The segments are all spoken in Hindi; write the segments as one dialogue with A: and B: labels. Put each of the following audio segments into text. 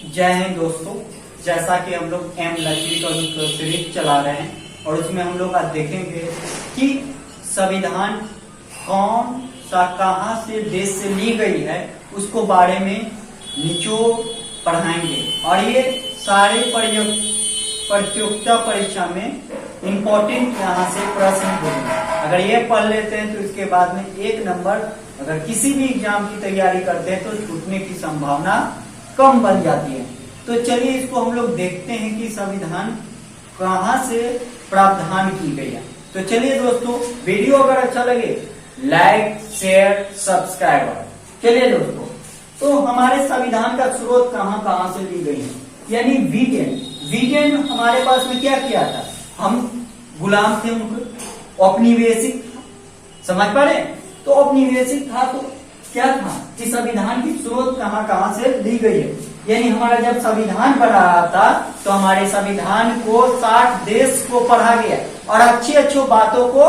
A: जय हिंद दोस्तों। जैसा कि हम लोग एम लक्ष्मी का सीरीज चला रहे हैं और उसमें हम लोग आज देखेंगे कि संविधान कौन सा कहां से देश से ली गई है, उसको बारे में निचोड़ पढ़ाएंगे। और ये सारे प्रतियोगिता परीक्षा में इम्पोर्टेंट यहाँ से प्रश्न होंगे। अगर ये पढ़ लेते हैं तो इसके बाद में एक नंबर अगर किसी भी एग्जाम की तैयारी करते हैं तो छूटने की संभावना कम बन जाती है। तो चलिए इसको हम लोग देखते हैं कि संविधान कहां से प्रावधान की गई है। तो चलिए दोस्तों, वीडियो अगर अच्छा लगे लाइक शेयर सब्सक्राइब। चलिए दोस्तों, तो हमारे संविधान का स्रोत कहां से ली गई है, यानी ब्रिटेन हमारे पास में क्या किया था, हम गुलाम थे उनको, औपनिवेशिक समझ पा रहे। तो औपनिवेशिक था तो क्या था कि संविधान की स्रोत कहां से ली गई है, यानी हमारा जब संविधान बना रहा था तो हमारे संविधान को 60 देश को पढ़ा गया और अच्छी बातों को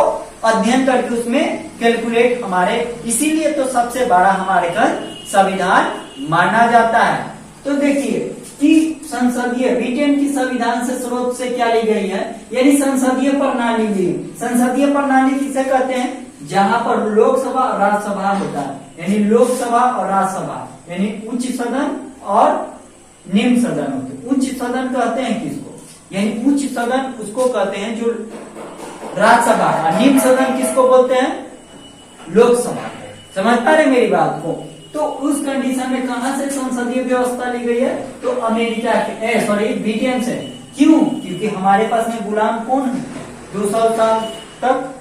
A: अध्ययन करके उसमें कैलकुलेट हमारे, इसीलिए तो सबसे बड़ा हमारे का संविधान माना जाता है। तो देखिए कि संसदीय ब्रिटेन की संविधान से स्रोत से क्या ली गई है, यानी संसदीय प्रणाली ली। संसदीय प्रणाली किसे कहते हैं, जहां पर लोकसभा और राज्यसभा होता है, यानी लोकसभा और राज्यसभा, यानी उच्च सदन और निम्न सदन होते। उच्च सदन कहते हैं किसको, यानी उच्च सदन उसको कहते हैं जो राज्यसभा, और निम्न सदन किसको बोलते हैं, लोकसभा। समझ पा रहे मेरी बात को। तो उस कंडीशन में कहां से संसदीय व्यवस्था ली गई है, तो अमेरिका के ब्रिटेन से। क्यों, क्योंकि हमारे पास में गुलाम कौन है, 200 साल तक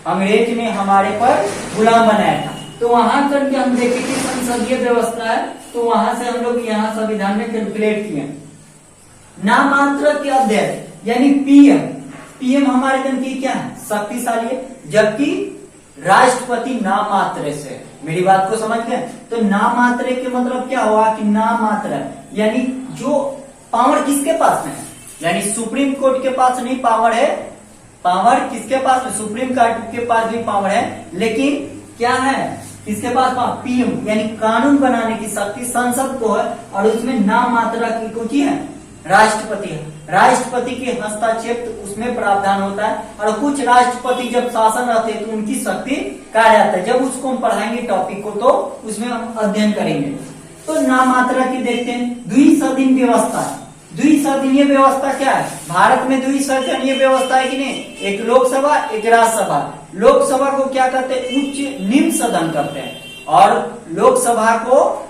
A: अंग्रेज ने हमारे पर गुलाम बनाया था। तो वहां करके हम देखे कि संसदीय व्यवस्था है, तो वहां से हम लोग यहाँ संविधान में कैलकुलेट किए। नामात्र के अध्यक्ष यानी पीएम हमारे जन की क्या है, शक्तिशाली है, जबकि राष्ट्रपति नामात्र से। मेरी बात को समझ गए। तो नामात्र के मतलब क्या हुआ कि नामात्र, यानी जो पावर किसके पास में है, यानी सुप्रीम कोर्ट के पास नहीं पावर है, पावर किसके पास है, सुप्रीम कोर्ट के पास भी पावर है, लेकिन क्या है किसके पास पावर, पीएम, यानी कानून बनाने की शक्ति संसद को है, और उसमें नाम मात्रा की कुछ है, राष्ट्रपति है। राष्ट्रपति के हस्तक्षेप उसमें प्रावधान होता है, और कुछ राष्ट्रपति जब शासन रहते हैं तो उनकी शक्ति कहा जाता है। जब उसको हम पढ़ाएंगे टॉपिक को तो उसमें हम अध्ययन करेंगे। तो नाम मात्रा की देखते हैं, द्विसदनीय व्यवस्था। द्विसदनीय व्यवस्था क्या है, भारत में द्विसदनीय व्यवस्था है कि नहीं, एक लोकसभा एक राज्यसभा। लोकसभा को क्या कहते हैं, उच्च निम्न सदन करते हैं, और लोकसभा को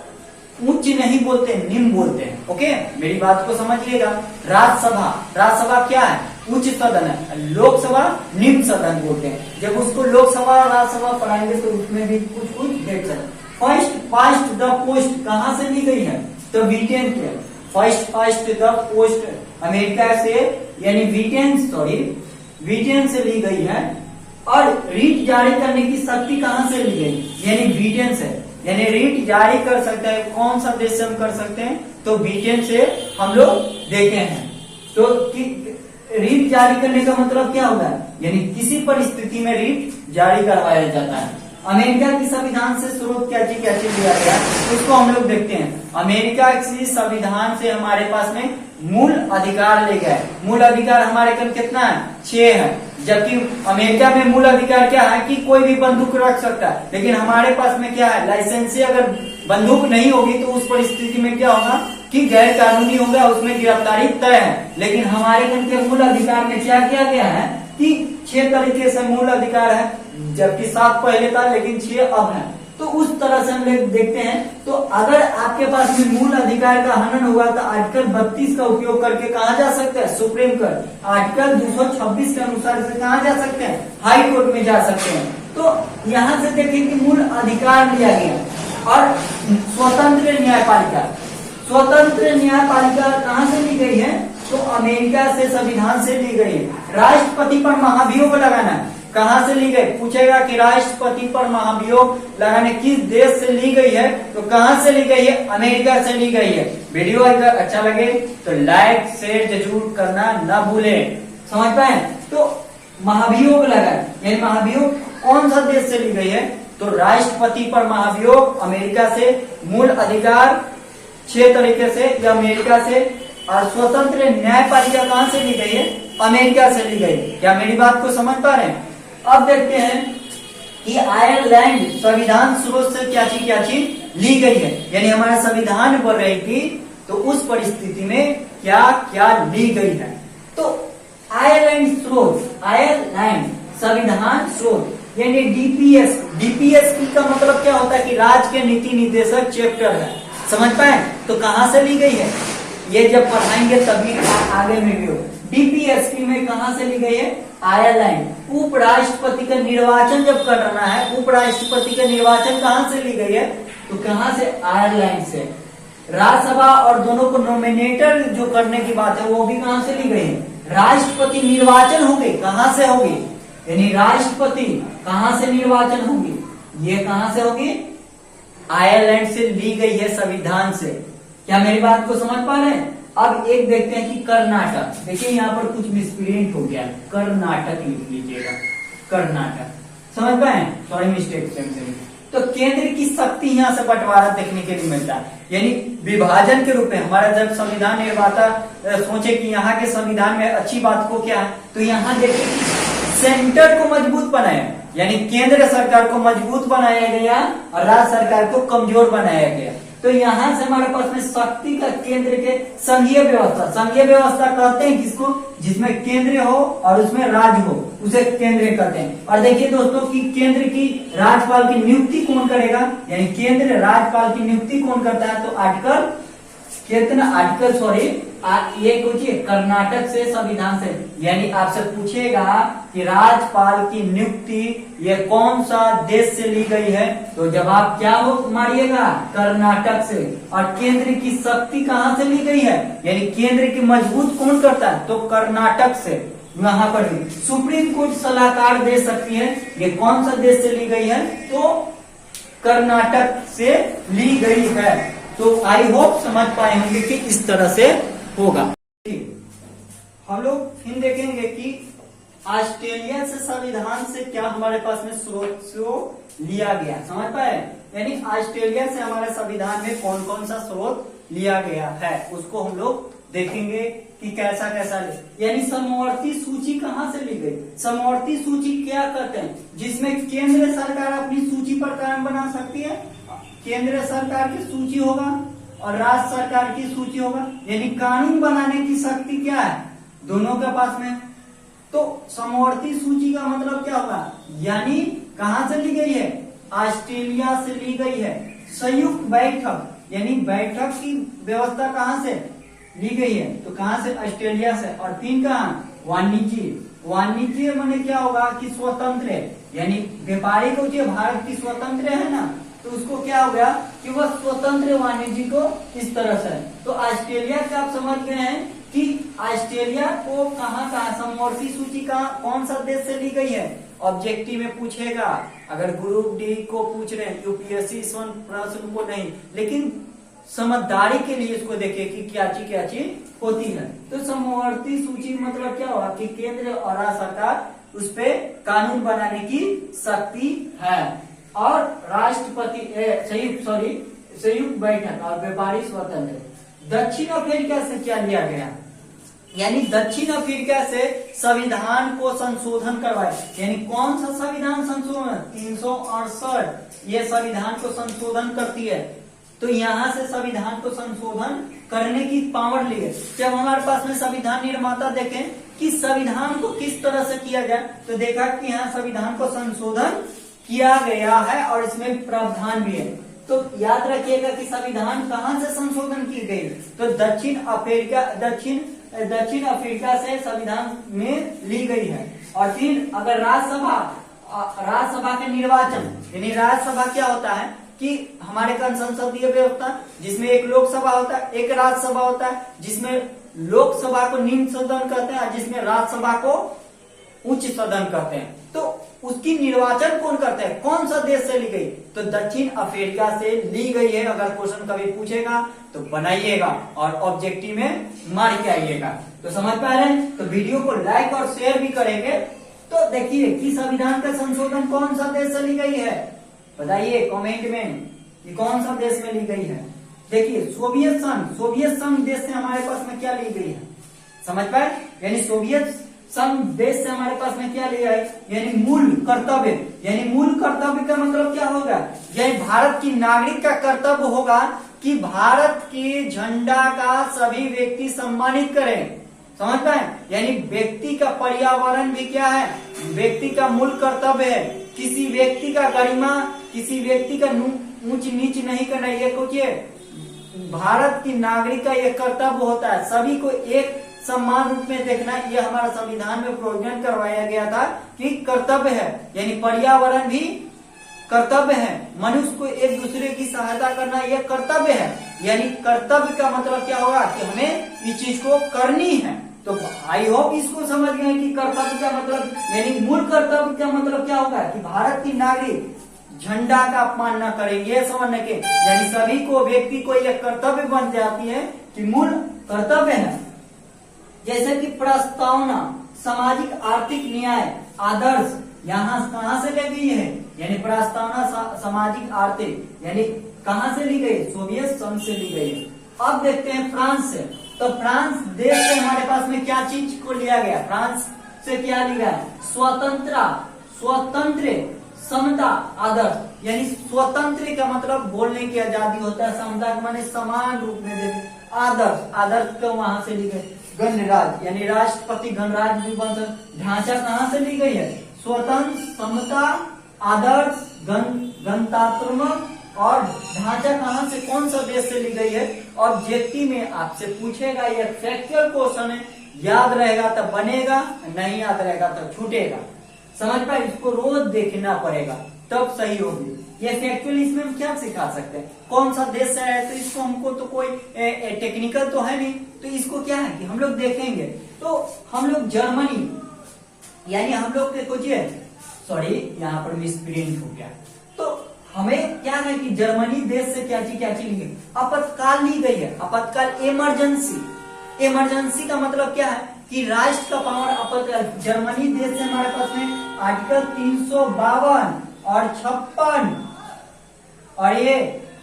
A: उच्च नहीं बोलते, निम्न बोलते हैं। ओके, मेरी बात को समझ लीजिएगा। राज्यसभा क्या है, उच्च सदन है, लोकसभा निम्न सदन बोलते हैं। जब उसको लोकसभा और राज्यसभा पढ़ाएंगे तो उसमें भी कुछ देख सकते। फर्स्ट पास्ट द पोस्ट कहां से ली गई है, तो ब्रिटेन के। First past the post America से, यानी ब्रिटेन से ली गई है। और रीट जारी करने की शक्ति कहां से ली गई, यानी ब्रिटेन से। यानी रीट जारी कर सकते हैं, कौन सा देश से हम कर सकते हैं, तो ब्रिटेन से हम लोग देखे हैं। तो रीट जारी करने का मतलब क्या होगा, यानी किसी परिस्थिति में रीट जारी करवाया जाता है। अमेरिका की संविधान से स्रोत क्या चीज लिया गया, उसको हम लोग देखते हैं। अमेरिका की संविधान से हमारे पास में मूल अधिकार ले गए। मूल अधिकार हमारे कल कितना है, 6 है। जबकि अमेरिका में मूल अधिकार क्या है कि कोई भी बंदूक रख सकता है, लेकिन हमारे पास में क्या है, लाइसेंस से अगर बंदूक नहीं होगी तो उस परिस्थिति में क्या होगा कि गैर कानूनी होगा, उसमें गिरफ्तारी तय है। लेकिन हमारे के मूल अधिकार में क्या किया गया है कि 6 तरीके से मूल अधिकार है, जबकि 7 पहले था लेकिन 6 अब है। तो उस तरह से हम लोग देखते हैं। तो अगर आपके पास में मूल अधिकार का हनन होगा तो आर्टिकल 32 का उपयोग करके कहा जा सकता है, सुप्रीम कोर्ट। आर्टिकल 226 के अनुसार से कहा जा सकते हैं, हाई कोर्ट में जा सकते हैं। तो यहाँ से देखिए कि मूल अधिकार लिया गया। और स्वतंत्र न्यायपालिका कहाँ से ली गई है, तो अमेरिका से संविधान से ली गई है। राष्ट्रपति पर महाभियोग लगाना कहां से ली गई, पूछेगा कि राष्ट्रपति पर महाभियोग लगाने किस देश से ली गई है, तो कहां से ली गई है, अमेरिका से ली गई है। वीडियो अगर अच्छा लगे तो लाइक शेयर जरूर करना न भूलें। समझ पाए। तो महाभियोग लगाए, यानी महाभियोग कौन सा देश से ली गई है, तो राष्ट्रपति पर महाभियोग अमेरिका से। मूल अधिकार 6 तरीके से ये अमेरिका से, और स्वतंत्र न्यायपालिका कहां से ली गई है? अमेरिका से ली गई। क्या मेरी बात को समझ पा रहे हैं? अब देखते हैं कि आयरलैंड संविधान स्रोत से क्या चीज ली गई है, यानी हमारा संविधान बन रही थी तो उस परिस्थिति में क्या क्या ली गई है। तो आयरलैंड स्रोत, आयरलैंड संविधान स्रोत यानी डीपीएस, डीपीएस का मतलब क्या होता है कि राज्य के नीति निर्देशक चैप्टर है, समझ पाए? तो कहां से ली गई है ये जब पढ़ाएंगे तभी आगे में भी हो। डीपीएसपी में कहां से ली गई है? आयरलैंड। उपराष्ट्रपति का निर्वाचन जब करना है, उपराष्ट्रपति का निर्वाचन कहां से ली गई है? तो कहां से? आयरलैंड से। राज्यसभा और दोनों को नॉमिनेटर जो करने की बात है वो भी कहां से ली गई है? राष्ट्रपति निर्वाचन होंगे, कहां से होगी? यानी राष्ट्रपति कहां से निर्वाचन होगी? ये कहां से होगी? आयरलैंड से ली गई है संविधान से। क्या मेरी बात को समझ पा रहे हैं? अब एक देखते हैं कि कर्नाटक, देखिए यहाँ पर कुछ मिसप्रिंट हो गया, कर्नाटक लिख लीजिएगा, कर्नाटक, समझ पाए? सॉरी मिस्टेक से। तो केंद्र की शक्ति यहाँ से बंटवारा देखने के लिए मिलता है, यानी विभाजन के रूप में हमारा जब संविधान निर्माता सोचे कि यहाँ के संविधान में अच्छी बात को क्या है, तो यहाँ देखिए कि सेंटर को मजबूत बनाया, यानी केंद्र सरकार को मजबूत बनाया गया और राज्य सरकार को कमजोर बनाया गया। तो यहाँ से हमारे पास में शक्ति का केंद्र के संघीय व्यवस्था, संघीय व्यवस्था कहते हैं किसको? जिसमें केंद्र हो और उसमें राज्य हो, उसे केंद्र कहते हैं। और देखिए दोस्तों कि केंद्र की राज्यपाल की नियुक्ति कौन करेगा, यानी केंद्र राज्यपाल की नियुक्ति कौन करता है? तो आर्टिकल कितना? आर्टिकल सॉरी ये पूछिए कर्नाटक से संविधान से, यानी आपसे पूछेगा कि राज्यपाल की नियुक्ति ये कौन सा देश से ली गई है, तो जवाब क्या हो मारिएगा? कर्नाटक से। और केंद्र की शक्ति कहां से ली गई है, यानी केंद्र की मजबूत कौन करता है? तो कर्नाटक से। यहाँ पर भी सुप्रीम कोर्ट सलाहकार दे सकती है, ये कौन सा देश से ली गई है? तो कर्नाटक से ली गई है। तो आई होप समझ पाए होंगे कि इस तरह से होगा। हम लोग फिर देखेंगे कि ऑस्ट्रेलिया से संविधान से क्या हमारे पास में स्रोत लिया गया, समझ पाए? यानी ऑस्ट्रेलिया से हमारे संविधान में कौन कौन सा स्रोत लिया गया है उसको हम लोग देखेंगे कि कैसा कैसा ले। यानी समवर्ती सूची कहां से ली गई? समवर्ती सूची क्या कहते हैं? जिसमें केंद्र सरकार अपनी सूची पर कानून बना सकती है, केंद्र सरकार की सूची होगा और राज्य सरकार की सूची होगा, यानी कानून बनाने की शक्ति क्या है? दोनों के पास में। तो समवर्ती सूची का मतलब क्या होगा? यानी कहां से ली गई है? ऑस्ट्रेलिया से ली गई है। संयुक्त बैठक, यानी बैठक की व्यवस्था कहां से ली गई है? तो कहां से? ऑस्ट्रेलिया से। और 3 कहां? वाणिज्य, वाणिज्य माने क्या होगा कि स्वतंत्र, यानी व्यापारिक हो जो भारत की स्वतंत्र है ना, तो उसको क्या हो गया कि वह स्वतंत्र वाणिज्य को इस तरह से। तो ऑस्ट्रेलिया से आप समझ गए हैं कि ऑस्ट्रेलिया को कहां समवर्ती सूची का कौन सा देश से ली गई है? ऑब्जेक्टिव में पूछेगा, अगर ग्रुप डी को पूछ रहे हैं, यूपीएससी इस प्रश्न को नहीं, लेकिन समझदारी के लिए इसको देखे कि क्या चीज होती है। तो समवर्ती सूची मतलब क्या हुआ कि केंद्र और राज्य सरकार उस पे कानून बनाने की शक्ति है। और राष्ट्रपति संयुक्त बैठक और व्यापारी स्वतंत्र। दक्षिण अफ्रीका से क्या लिया गया? यानी दक्षिण अफ्रीका से संविधान को संशोधन करवाए, यानी कौन सा संविधान संशोधन? 368 ये संविधान को संशोधन करती है। तो यहाँ से संविधान को संशोधन करने की पावर ली है। जब हमारे पास में संविधान निर्माता देखें कि संविधान को किस तरह से किया जाए, तो देखा कि यहाँ संविधान को संशोधन किया गया है और इसमें प्रावधान भी है। तो याद रखिएगा कि संविधान कहां से संशोधन की गई? तो दक्षिण अफ्रीका से संविधान में ली गई है। और 3 अगर राज्यसभा के निर्वाचन, यानी राज्यसभा क्या होता है कि हमारे का संसदीय व्यवस्था जिसमें एक लोकसभा होता है, एक राज्यसभा होता है, जिसमें लोकसभा को निम्न सदन कहते हैं और जिसमें राज्यसभा को उच्च सदन कहते हैं। तो उसकी निर्वाचन कौन करते हैं? कौन सा देश से ली गई? तो दक्षिण अफ्रीका से ली गई है। अगर क्वेश्चन कभी पूछेगा तो बनाइएगा और ऑब्जेक्टिव में मार के आइएगा। तो समझ पा रहे हैं? तो वीडियो को लाइक और शेयर भी करेंगे। तो देखिए कि संविधान का संशोधन कौन सा देश से ली गई है, बताइए कमेंट में कि कौन सा देश में ली गई है। देखिए सोवियत संघ देश से हमारे पास में क्या ली गई है, समझ पाए, यानी सोवियत संघ देश से हमारे पास में क्या लिया है, यानी मूल कर्तव्य, यानी मूल कर्तव्य का मतलब क्या होगा, यानी भारत की नागरिक का कर्तव्य होगा कि भारत के झंडा का सभी व्यक्ति सम्मानित करें, समझ पाए, यानी व्यक्ति का पर्यावरण भी क्या है, व्यक्ति का मूल कर्तव्य है, किसी व्यक्ति का गरिमा, किसी व्यक्ति का ऊंच नीच नहीं करना, ये कुछ भारत की नागरिक का यह कर्तव्य होता है, सभी को एक समान रूप में देखना, ये हमारा संविधान में प्रोविजन करवाया गया था कि कर्तव्य है, यानी पर्यावरण भी कर्तव्य है, मनुष्य को एक दूसरे की सहायता करना यह कर्तव्य है, यानी कर्तव्य का मतलब क्या होगा कि हमें इस चीज को करनी है। तो आई होप इसको समझ गए कि कर्तव्य का मतलब, यानी मूल कर्तव्य का मतलब क्या होगा कि भारत की नागरिक झंडा का अपमान न करें, ये समझने के, यानी सभी को व्यक्ति को यह कर्तव्य बन जाती है कि मूल कर्तव्य है। जैसे कि प्रस्तावना, सामाजिक आर्थिक न्याय, आदर्श, यहाँ कहाँ से ली गई है, यानी प्रस्तावना सामाजिक आर्थिक, यानी कहाँ से ली गई, सोवियत संघ से ली गई है। अब देखते हैं फ्रांस से, तो फ्रांस देश से हमारे पास में क्या चीज को लिया गया, फ्रांस से क्या लिया है, स्वतंत्र समता आदर्श, यानी स्वतंत्र का मतलब बोलने की आजादी होता है, समता का माने समान रूप में देखे, आदर्श को वहां से ली गई, गणराज्य यानी राष्ट्रपति गणराज्य भी बन सकता, ढांचा कहाँ से ली गई है, स्वतंत्र समता आदर्श गणतंत्रात्मक, और ढांचा कहाँ से, कौन सा देश से ली गई है, ऑब्जेक्टिव में आपसे पूछेगा, ये फैक्चुअल क्वेश्चन है, याद रहेगा तब बनेगा, नहीं याद रहेगा तब छूटेगा, समझ पाए, इसको रोज देखना पड़ेगा तब सही होगी। ये फैक्चुअल इसमें हम क्या सिखा सकते हैं, कौन सा देश से है, तो इसको हमको तो कोई टेक्निकल तो है नहीं, तो इसको क्या है कि हम लोग देखेंगे, तो हम लोग जर्मनी, यानी हम लोग कुछ सॉरी यहाँ पर मिसप्रिंट हो गया, तो हमें क्या है कि जर्मनी देश से क्या चीज ली गई, आपातकाल ली गई है, आपातकाल इमरजेंसी का मतलब क्या है कि राष्ट्र का पावर आपातकाल, जर्मनी देश से हमारे पास में आर्टिकल 352 और 56 और ये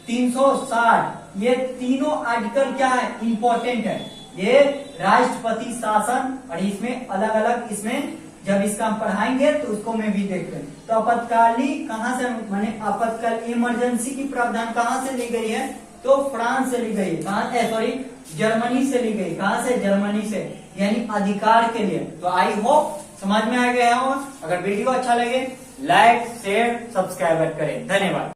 A: 360, ये तीनों आर्टिकल क्या है, इंपॉर्टेंट है, ये राष्ट्रपति शासन, और इसमें अलग अलग, इसमें जब इसका हम पढ़ाएंगे तो उसको मैं भी देख रहे, तो आपातकालीन कहाँ से, माने आपातकाल इमरजेंसी की प्रावधान कहाँ से ली गई है, तो फ्रांस से ली गई, कहाँ से, सॉरी जर्मनी से ली गई, कहाँ से, जर्मनी से, यानी अधिकार के लिए। तो आई होप समझ में आ गया हो, अगर वीडियो अच्छा लगे लाइक शेयर सब्सक्राइब करें, धन्यवाद।